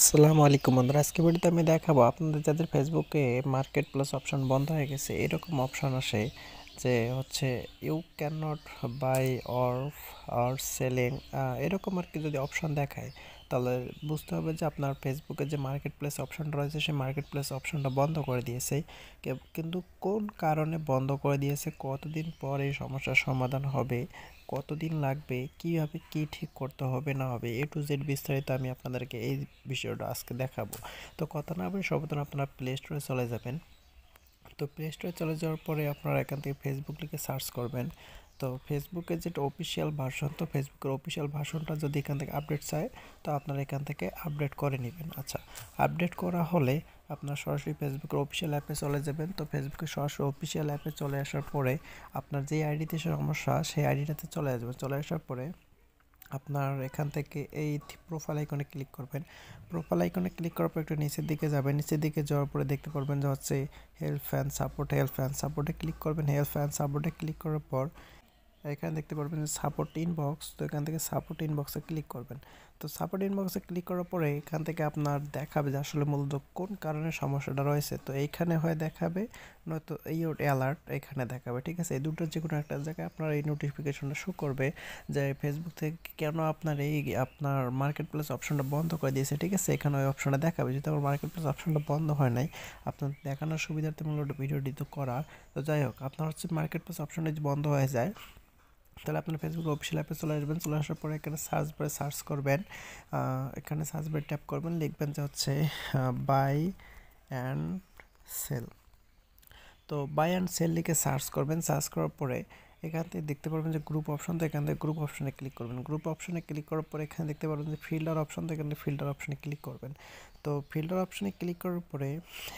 আসসালামু আলাইকুম বন্ধুরা, আজকে ভিডিওতে আমি দেখাবো আপনাদের যাদের ফেসবুকে মার্কেট প্লেস অপশন বন্ধ হয়ে গেছে এরকম অপশন আসে যে হচ্ছে you can not buy or selling, এরকম আর কি। যদি অপশন দেখায় তাহলে বুঝতে হবে যে আপনার ফেসবুকে যে মার্কেট প্লেস অপশনটা রয়েছে সেই মার্কেট প্লেস অপশনটা বন্ধ করে দিয়েছে। কিন্তু কোন কারণে বন্ধ করে দিয়েছে, কতদিন পর এই সমস্যার সমাধান হবে, কতদিন লাগবে, কীভাবে কী ঠিক করতে হবে না হবে, এ টু জেড বিস্তারিত আমি আপনাদেরকে এই বিষয়টা আজকে দেখাবো। তো কথা না বলে সর্বপ্রথম আপনারা প্লে স্টোরে চলে যাবেন। তো প্লে স্টোরে চলে যাওয়ার পরে আপনারা এখান থেকে ফেসবুক লিখে সার্চ করবেন। তো ফেসবুকের যেটা অফিসিয়াল ভার্সন, তো ফেসবুকের অফিসিয়াল ভার্সনটা যদি এখান থেকে আপডেট চায় তো আপনারা এখান থেকে আপডেট করে নেবেন। আচ্ছা, আপডেট করা হলে আপনার সরাসরি ফেসবুকের অফিসিয়াল অ্যাপে চলে যাবেন। তো ফেসবুকের সরাসরি অফিসিয়াল অ্যাপে চলে আসার পরে আপনার যে আইডিতে সমস্যা সেই আইডিটাতে চলে আসবেন। চলে আসার পরে আপনার এখান থেকে এই প্রোফাইল আইকনে ক্লিক করবেন। প্রোফাইল আইকনে ক্লিক করার পর একটু নিচের দিকে যাবেন। নিচের দিকে যাওয়ার পরে দেখতে পারবেন যে হচ্ছে help and support. Help and সাপোর্টে ক্লিক করবেন। হেল্প অ্যান্ড সাপোর্টে ক্লিক করার পর এখানে দেখতে পারবেন যে সাপোর্ট ইনবক্স। তো এখান থেকে সাপোর্ট ইনবক্সে ক্লিক করবেন। তো সাপোর্ট ইনবক্সে ক্লিক করার পরে এখান থেকে আপনার দেখাবে যে আসলে মূলত কোন কারণে সমস্যাটা রয়েছে। তো এইখানে হয় দেখাবে, নয়তো এই অ্যালার্ট এখানে দেখাবে। ঠিক আছে, এই দুটোর যে কোনো একটা জায়গায় আপনার এই নোটিফিকেশনটা শো করবে যে ফেসবুক থেকে কেন আপনার মার্কেট প্লেস অপশনটা বন্ধ করে দিয়েছে। ঠিক আছে, এখানে ওই অপশনটা দেখাবে। যদি আমার মার্কেট প্লেস অপশনটা বন্ধ হয় নাই, আপনার দেখানোর সুবিধার্থে মূলত ভিডিওটি তো করা। তো যাই হোক, আপনার হচ্ছে মার্কেট প্লেস অপশনটা যদি বন্ধ হয়ে যায় তাহলে আপনার ফেসবুক অফিসিয়াল অ্যাপে চলে আসবেন। চলে আসার পরে এখানে সার্চ বারে সার্চ করবেন। এখানে সার্চ বারে ট্যাপ করবেন, লিখবেন যে হচ্ছে বাই অ্যান্ড সেল। তো বাই অ্যান্ড সেল লিখে সার্চ করবেন। সার্চ করার পরে এখান থেকে দেখতে পারবেন যে গ্রুপ অপশন। তো এখান থেকে গ্রুপ অপশনে ক্লিক করবেন। গ্রুপ অপশনে ক্লিক করার পরে এখানে দেখতে পারবেন যে ফিল্টার অপশন। তো এখানে ফিল্টার অপশনে ক্লিক করবেন। তো ফিল্টার অপশনে ক্লিক করার পরে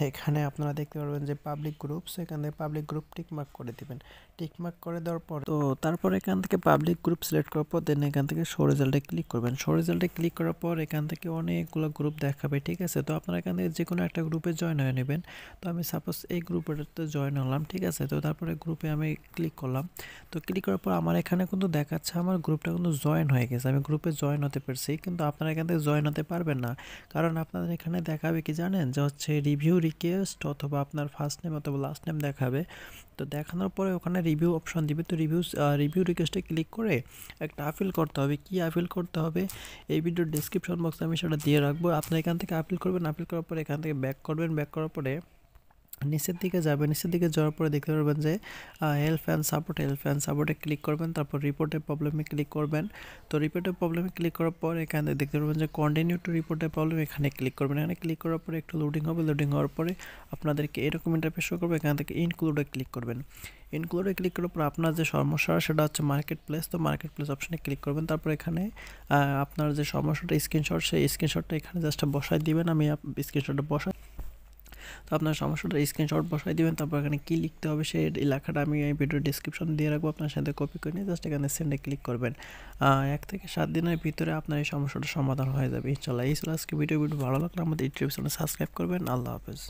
এখানে আপনারা দেখতে পারবেন যে পাবলিক গ্রুপস, এখান থেকে পাবলিক গ্রুপ টিকমার্ক করে দিবেন। টিকমার্ক করে দেওয়ার পর তো তারপর এখান থেকে পাবলিক গ্রুপ সিলেক্ট করার পর দেন এখান থেকে শো রেজাল্টে ক্লিক করবেন। শো রেজাল্টে ক্লিক করার পর এখান থেকে অনেকগুলো গ্রুপ দেখাবে। ঠিক আছে, তো আপনারা এখান থেকে যে কোনো একটা গ্রুপে জয়েন হয়ে নেবেন। তো আমি সাপোজ এই গ্রুপেতে জয়েন হলাম। ঠিক আছে, তো তারপরে গ্রুপে আমি ক্লিক করলাম। তো ক্লিক করার পর আমার এখানে কিন্তু দেখাচ্ছে আমার গ্রুপটা কিন্তু জয়েন হয়ে গেছে, আমি গ্রুপে জয়েন হতে পারছি। কিন্তু আপনারা এখান থেকে জয়েন হতে পারবেন না, কারণ আপনাদের এখানে দেখাবে কি জানেন, যে হচ্ছে রিভিউ রিকোয়েস্ট অথবা আপনার ফার্স্ট নেম অথবা লাস্ট নেম দেখাবে। তো দেখানোর পরে ওখানে রিভিউ অপশন দিবে। তো রিভিউ রিকোয়েস্টে ক্লিক করে একটা আপিল করতে হবে। কি আপিল করতে হবে এই ভিডিওর ডেসক্রিপশন বক্সে আমি সেটা দিয়ে রাখবো। আপনি এখান থেকে আপিল করবেন। আপিল করার পরে এখান থেকে ব্যাক করবেন। ব্যাক করার পরে নিচের দিকে যাবেন। নিচের দিকে যাওয়ার পরে দেখতে পারবেন যে help and support. Help and সাপোর্টে ক্লিক করবেন। তারপর রিপোর্টের প্রবলেমে ক্লিক করবেন। তো রিপোর্টের প্রবলেমে ক্লিক করার পর এখানে দেখতে পারবেন যে কন্টিনিউ টু রিপোর্টের প্রবলেম, এখানে ক্লিক করবেন। এখানে ক্লিক করার পরে একটু লোডিং হবে। লোডিং হওয়ার পরে আপনাদেরকে এরকম ইন্টারফেস শো করবে। এখান থেকে ইনক্লুডে ক্লিক করবেন। ইনক্লুডে ক্লিক করার পর আপনার যে সমস্যা সেটা হচ্ছে মার্কেট প্লেস। তো মার্কেট প্লেস অপশানে ক্লিক করবেন। তারপর এখানে আপনার যে সমস্যাটা স্ক্রিনশট, সেই স্ক্রিনশটটা এখানে জাস্ট বসায় দিবেন। আমি স্ক্রিনশটটা বসাই। তো আপনার সমস্যাটা স্ক্রিনশট বসাই দিবেন। তারপর এখানে কী লিখতে হবে সেই লেখাটা আমি এই ভিডিও ডিসক্রিপশন দিয়ে রাখবো, আপনার সাথে কপি করে নিয়ে জাস্ট এখানে সেন্ডে ক্লিক করবেন। 1 থেকে 7 দিনের ভিতরে আপনার এই সমস্যাটা সমাধান হয়ে যাবে ইনশাল্লাহ। এই ছিল আজকে ভিডিও ভালো লাগলে আমাদের ইউটিউব চ্যানেল সাবস্ক্রাইব করবেন। আল্লাহ হাফেজ।